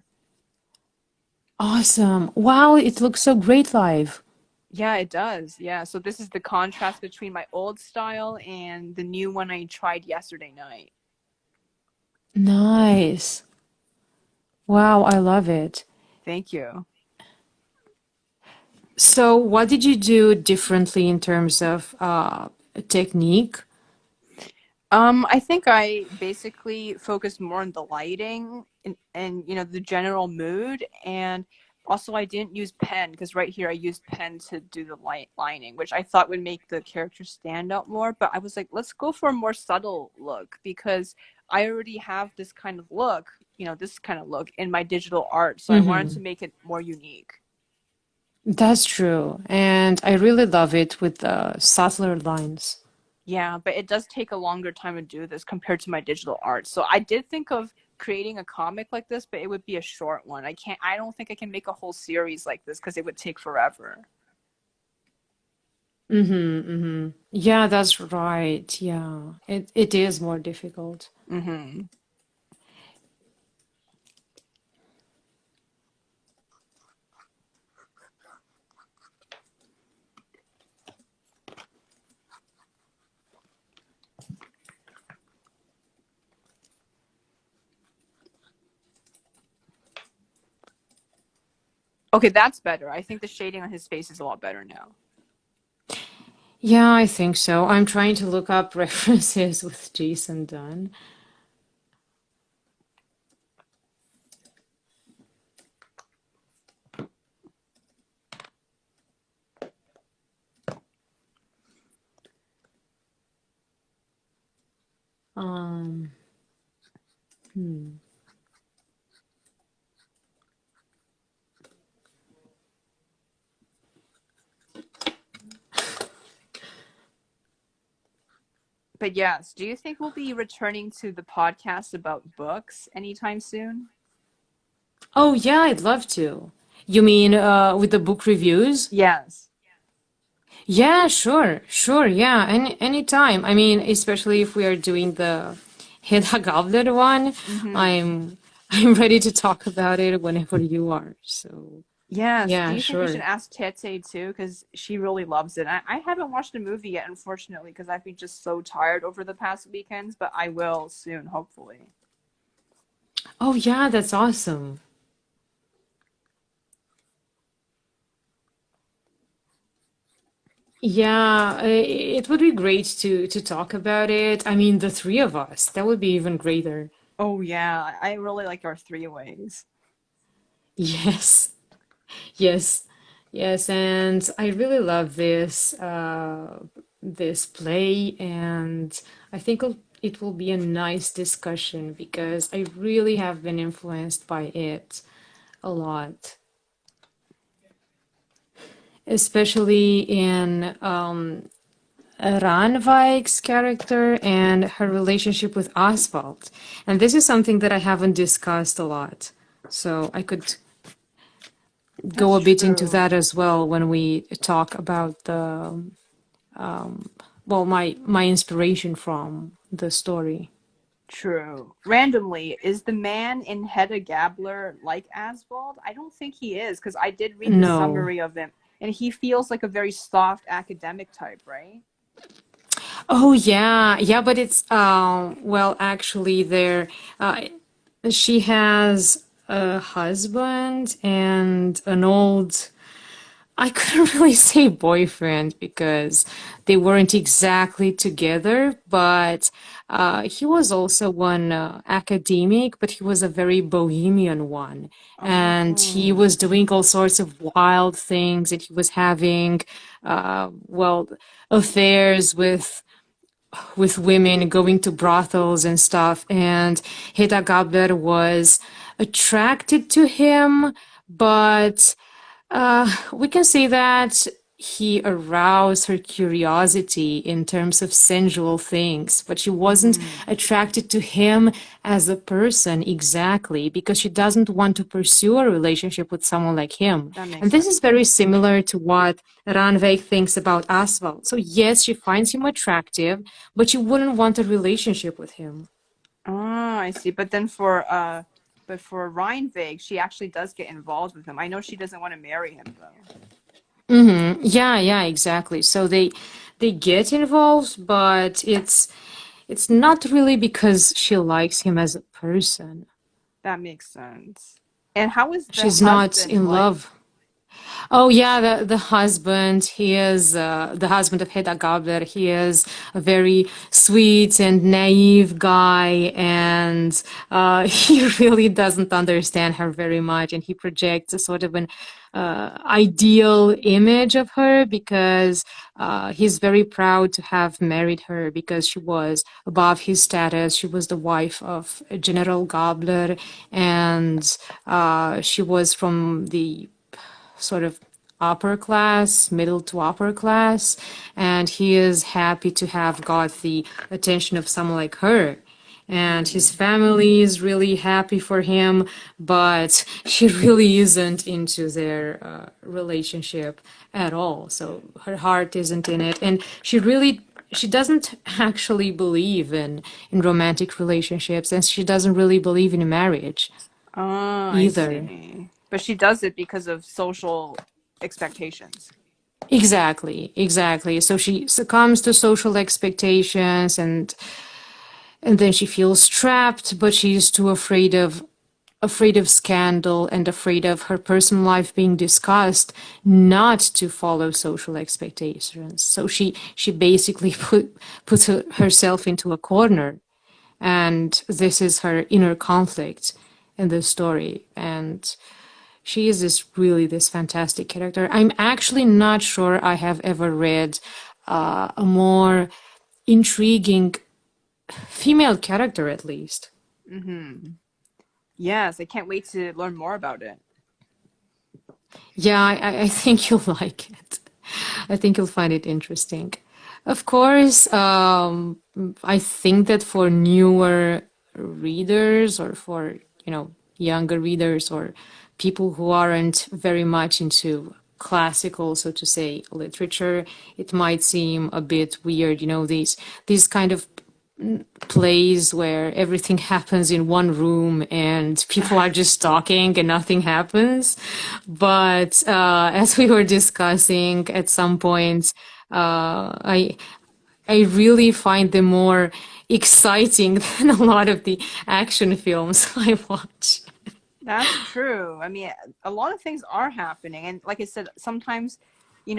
Awesome. Wow, it looks so great live. Yeah, it does. Yeah. So this is the contrast between my old style and the new one I tried yesterday night. Nice. Wow, I love it. Thank you. So what did you do differently in terms of technique? I think I basically focused more on the lighting and the general mood, and also I didn't use pen because right here I used pen to do the lining, which I thought would make the character stand out more. But I was like, let's go for a more subtle look because I already have this kind of look, this kind of look in my digital art, so I wanted to make it more unique. That's true. And I really love it with the subtler lines. Yeah, but it does take a longer time to do this compared to my digital art. So I did think of creating a comic like this, but it would be a short one. I don't think I can make a whole series like this because it would take forever. Yeah, that's right. Yeah. It is more difficult. Hmm. Okay, that's better. I think the shading on his face is a lot better now. Yeah, I think so. I'm trying to look up references with Jason Dunn. Um, hmm. But yes, do you think we'll be returning to the podcast about books anytime soon? Oh, yeah, I'd love to. You mean with the book reviews? Yes. Yeah, sure, sure, yeah, anytime. I mean, especially if we are doing the Hedda Gabler one, Hmm. I'm I'm ready to talk about it whenever you are. So, Yes. Do yeah, you think we should sure. ask Tete too? Because she really loves it. I haven't watched the movie yet, unfortunately, because I've been just so tired over the past weekends, but I will soon, hopefully. Oh, yeah, that's awesome. Yeah, it would be great to talk about it. I mean, the three of us. That would be even greater. Oh, yeah. I really like our three ways. Yes. Yes. Yes, and I really love this play, and I think it will be a nice discussion because I really have been influenced by it a lot, especially in Ranvik's character and her relationship with Oswald. And this is something that I haven't discussed a lot. So I could go That's a bit into true. that as well when we talk about the well, my inspiration from the story. True. Randomly, is the man in Hedda Gabler like Aswald? I don't think he is, because I did read the No. summary of him, and he feels like a very soft academic type, right? Oh yeah, yeah, but it's well, actually, uh, she has a husband and an old. I couldn't really say boyfriend because they weren't exactly together, but he was also one academic, but he was a very bohemian one. And he Oh, was doing all sorts of wild things, and he was having, well, affairs with women, going to brothels and stuff. And Hedda Gabler was attracted to him, but we can say that he aroused her curiosity in terms of sensual things, but she wasn't mm-hmm. attracted to him as a person exactly because she doesn't want to pursue a relationship with someone like him. That makes And this is sense. very similar to what Ranveig thinks about Aswald. So yes, she finds him attractive, but she wouldn't want a relationship with him. Ah, I see. But for Reinvig, she actually does get involved with him. I know she doesn't want to marry him though. Yeah, yeah, exactly. So they get involved, but it's not really because she likes him as a person. That makes sense. And how is the She's not husband in like? love. Oh yeah, the husband. He is the husband of Hedda Gabler. He is a very sweet and naive guy, and he really doesn't understand her very much. And he projects a sort of an ideal image of her because he's very proud to have married her because she was above his status. She was the wife of General Gabler, and she was from the sort of upper class, middle to upper class, and he is happy to have got the attention of someone like her. And his Hmm. family is really happy for him, but she really isn't into their relationship at all. So her heart isn't in it, and she doesn't actually believe in romantic relationships, and she doesn't really believe in marriage Ah, I either. see. But she does it because of social expectations. Exactly, exactly. So she succumbs to social expectations and then she feels trapped, but she's too afraid of scandal and afraid of her personal life being discussed not to follow social expectations. So she basically puts herself into a corner, and this is her inner conflict in the story. And she is this fantastic character. I'm actually not sure I have ever read a more intriguing female character, at least. Mm-hmm. Yes, I can't wait to learn more about it. Yeah, I think you'll like it. I think you'll find it interesting. Of course, I think that for newer readers or for, younger readers or people who aren't very much into classical, so to say, literature, it might seem a bit weird, these kind of plays where everything happens in one room and people are just talking and nothing happens. But as we were discussing at some point, I really find them more exciting than a lot of the action films I watch. That's true. I mean, a lot of things are happening. And like I said, sometimes,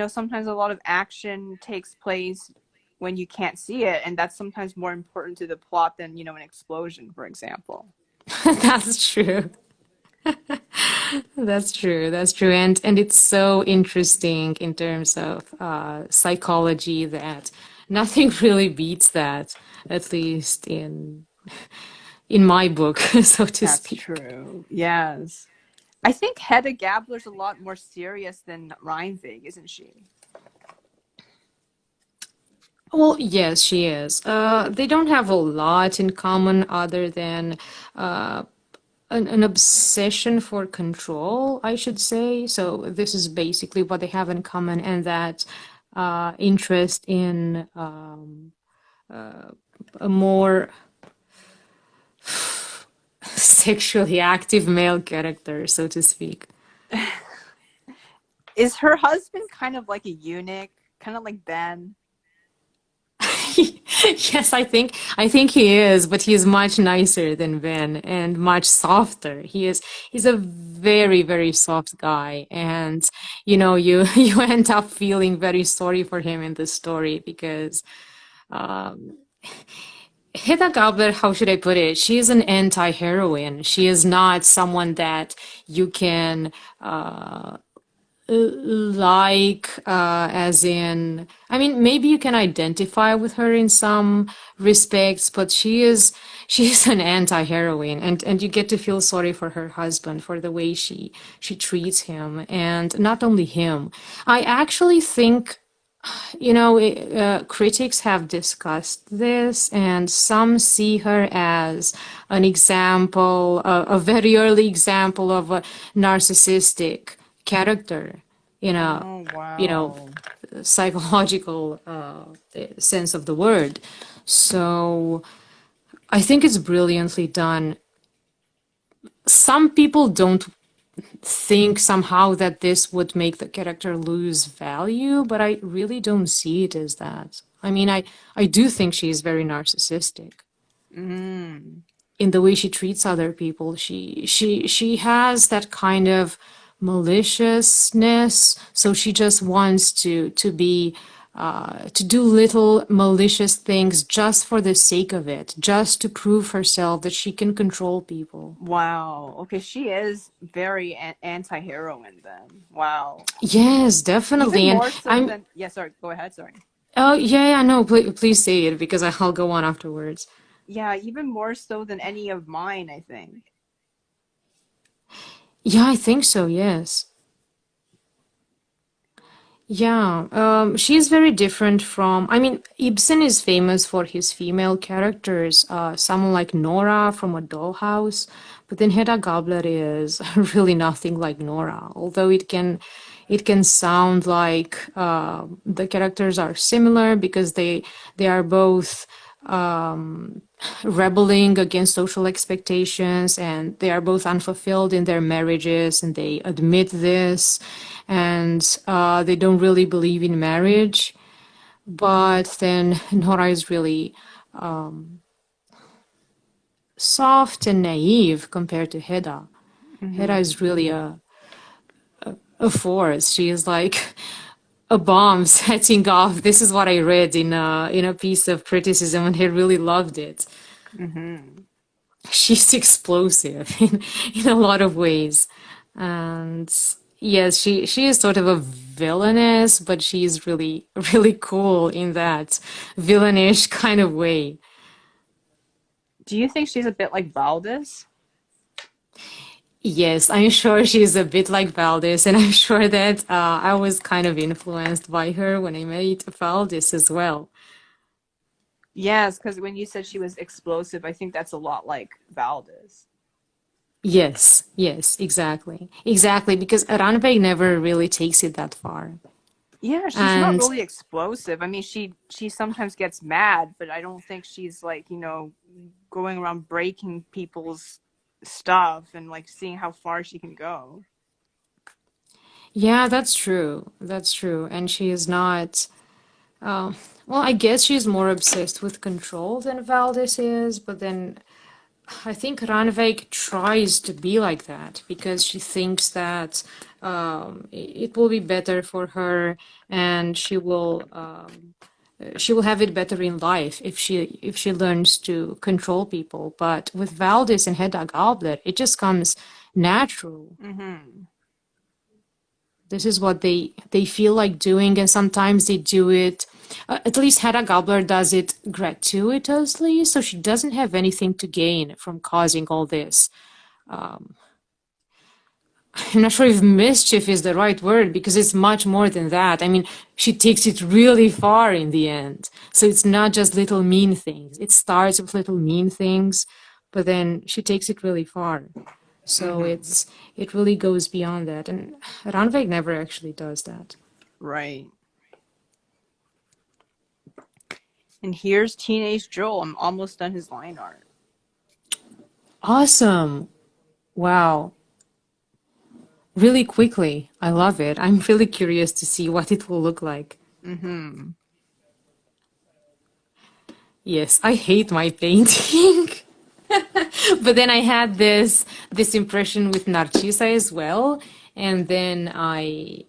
sometimes a lot of action takes place when you can't see it. And that's sometimes more important to the plot than, an explosion, for example. That's true. That's true. That's true. And it's so interesting in terms of psychology that nothing really beats that, at least in my book, so to That's speak. true. Yes. I think Hedda Gabler's a lot more serious than Reinvig, isn't she? Well, yes, she is. They don't have a lot in common other than an obsession for control, I should say. So this is basically what they have in common, and that interest in a more sexually active male character, so to speak. Is her husband kind of like a eunuch? Kind of like Ben? Yes, I think he is, but he's much nicer than Ben and much softer. He's a very, very soft guy. And you you end up feeling very sorry for him in this story because Hedda Gabler, how should I put it? She is an anti-heroine. She is not someone that you can as in, I mean, maybe you can identify with her in some respects, but she is an anti-heroine, and you get to feel sorry for her husband for the way she treats him, and not only him. I actually think critics have discussed this, and some see her as an example, a very early example of a narcissistic character in a, Oh, you know, wow. psychological sense of the word. So I think it's brilliantly done. Some people don't think somehow that this would make the character lose value, but I really don't see it as that. I mean, I do think she's very narcissistic Mm. in the way she treats other people. She has that kind of maliciousness, so she just wants to do little malicious things just for the sake of it, just to prove herself that she can control people. Wow. Okay, she is very anti-heroine then. Wow. Yes, Even definitely. And more so I'm than, yeah, sorry, go ahead, sorry. Oh, yeah, yeah, no, please say it because I'll go on afterwards. Yeah, even more so than any of mine, I think. Yeah, I think so, yes. Yeah, she's very different from. I mean, Ibsen is famous for his female characters, someone like Nora from A Dollhouse, but then Hedda Gabler is really nothing like Nora, although it can sound like the characters are similar because they are both rebelling against social expectations and they are both unfulfilled in their marriages and they admit this and they don't really believe in marriage. But then Nora is really soft and naive compared to Hedda. Hedda Mm-hmm. is really a force. She is like a bomb setting off. This is what I read in a piece of criticism, and I really loved it. Mm-hmm. She's explosive in a lot of ways. And yes, she is sort of a villainess, but she's really, really cool in that villainish kind of way. Do you think she's a bit like Valdez? Yes, I'm sure she's a bit like Valdez, and I'm sure that I was kind of influenced by her when I made Valdez as well. Yes, because when you said she was explosive, I think that's a lot like Valdez. Yes, yes, exactly. Exactly, because Ranveig never really takes it that far. Yeah, she's not And really explosive. I mean, she sometimes gets mad, but I don't think she's like, going around breaking people's stuff and like seeing how far she can go. yeah, that's true. That's true. And she is not, uh, well, I guess she's more obsessed with control than Valdez is, but then I think Ranveig tries to be like that because she thinks that it will be better for her and she will have it better in life if she learns to control people. But with Valdez and Hedda Gabler, it just comes natural. Mm-hmm. This is what they feel like doing, and sometimes they do it. At least Hedda Gabler does it gratuitously, so she doesn't have anything to gain from causing all this. I'm not sure if mischief is the right word because it's much more than that. I mean, she takes it really far in the end. So it's not just little mean things. It starts with little mean things, but then she takes it really far. So Mm-hmm. it really goes beyond that. And Ranveig never actually does that. Right. And here's Teenage Joel. I'm almost done his line art. Awesome. Wow. Really quickly. I love it. I'm really curious to see what it will look like. Mm-hmm. Yes, I hate my painting. But then I had this impression with Narcisa as well, and then I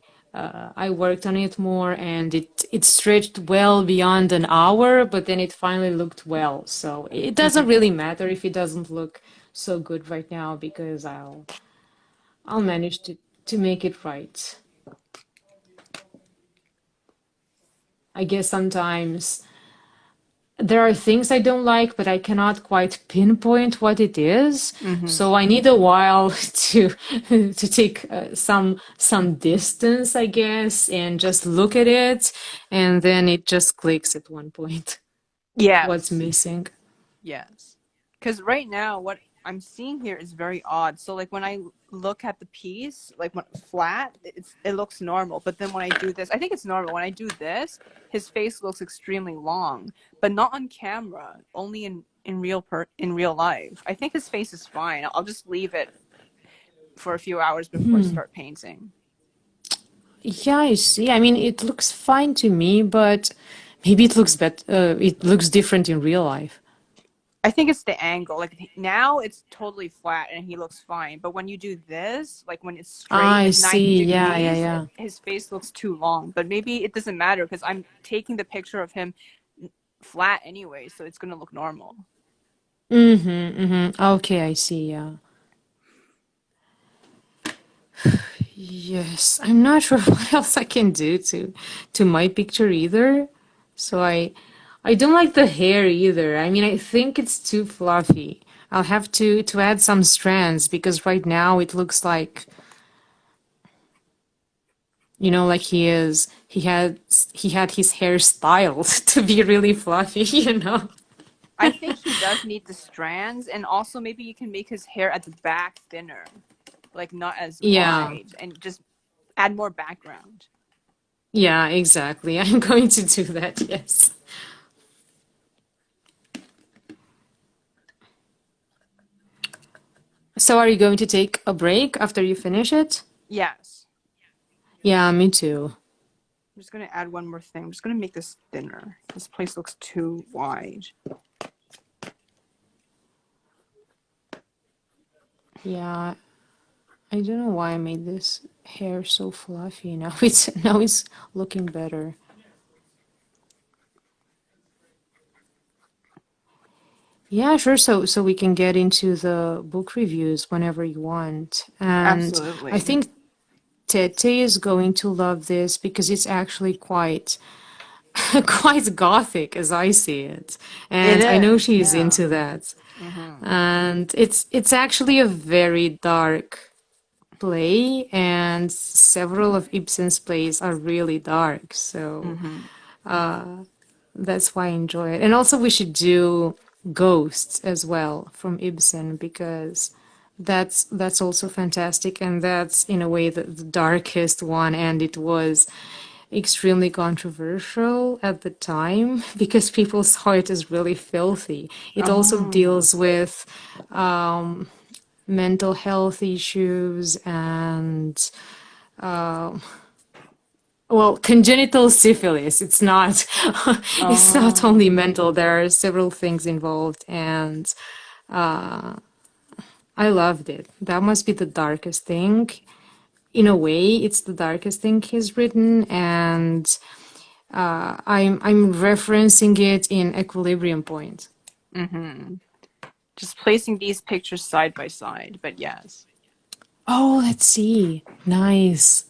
worked on it more, and it stretched well beyond an hour, but then it finally looked well. So it doesn't Hmm. really matter if it doesn't look so good right now because I'll manage to make it right. I guess sometimes there are things I don't like, but I cannot quite pinpoint what it is. Hmm. So I need a while to to take some distance, I guess, and just look at it, and then it just clicks at one point. What's Yes. missing? Yes. Because right now, what I'm seeing here is very odd. So, like, when I look at the piece, like, when flat, it looks normal. But then when I do this, I think it's normal. When I do this, his face looks extremely long, but not on camera, only in real life. I think his face is fine. I'll just leave it for a few hours before I start painting. Yeah, I see. I mean, it looks fine to me, but maybe it looks it looks different in real life. I think it's the angle. Like now it's totally flat and he looks fine. But when you do this, like when it's straight, I it's 90 see. Yeah, yeah, degrees, yeah. his face looks too long. But maybe it doesn't matter because I'm taking the picture of him flat anyway, so it's going to look normal. Mm-hmm, mm-hmm. Okay, I see. Yeah. Yes, I'm not sure what else I can do to my picture either. So I don't like the hair either. I mean, I think it's too fluffy. I'll have to add some strands because right now it looks like, like he had his hair styled to be really fluffy, you know. I think he does need the strands, and also maybe you can make his hair at the back thinner, like not as Yeah. wide, and just add more background. Yeah, exactly. I'm going to do that. Yes. So are you going to take a break after you finish it? Yes. Yeah, me too. I'm just going to add one more thing. I'm just going to make this thinner. This place looks too wide. Yeah, I don't know why I made this hair so fluffy. Now it's looking better. Yeah, sure. So we can get into the book reviews whenever you want. And I Absolutely. think Tete is going to love this because it's actually quite quite gothic as I see it. It And I know is, she's yeah. into that. Mm-hmm. And it's actually a very dark play, and several of Ibsen's plays are really dark. So Mm-hmm. that's why I enjoy it. And also, we should do Ghosts as well from Ibsen because that's also fantastic, and that's in a way the darkest one, and it was extremely controversial at the time because people saw it as really filthy. It also Oh. deals with mental health issues and well, congenital syphilis. It's not it's not Oh. only mental. There are several things involved, and I loved it. That must be the darkest thing. In a way, it's the darkest thing he's written, and I'm referencing it in Equilibrium Point. Mm-hmm. Just placing these pictures side by side, but yes. Oh, let's see. Nice.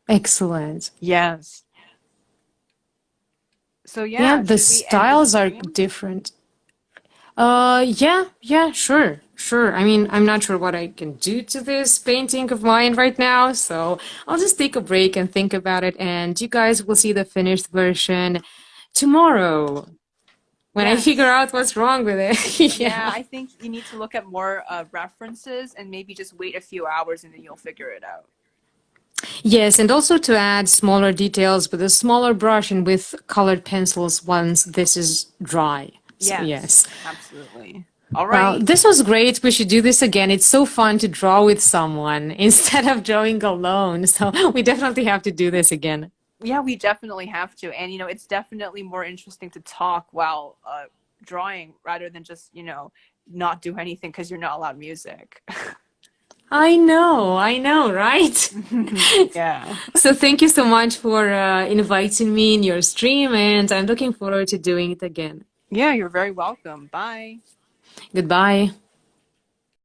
Excellent. Yes. So Yeah, yeah, the should we end the styles are stream? different. Yeah, sure, sure. I mean, I'm not sure what I can do to this painting of mine right now, so I'll just take a break and think about it, and you guys will see the finished version tomorrow when I figure Yes. out what's wrong with it. Yeah, Yeah. I think you need to look at more references and maybe just wait a few hours and then you'll figure it out. Yes, and also to add smaller details with a smaller brush and with colored pencils once this is dry. So, Yes, yes. absolutely. Well, Alrighty. this was great. We should do this again. It's so fun to draw with someone instead of drawing alone. So we definitely have to do this again. Yeah, we definitely have to. And, it's definitely more interesting to talk while drawing rather than just, not do anything because you're not allowed music. I know, right? Yeah. So thank you so much for inviting me in your stream, and I'm looking forward to doing it again. Yeah, you're very welcome. Bye. Goodbye.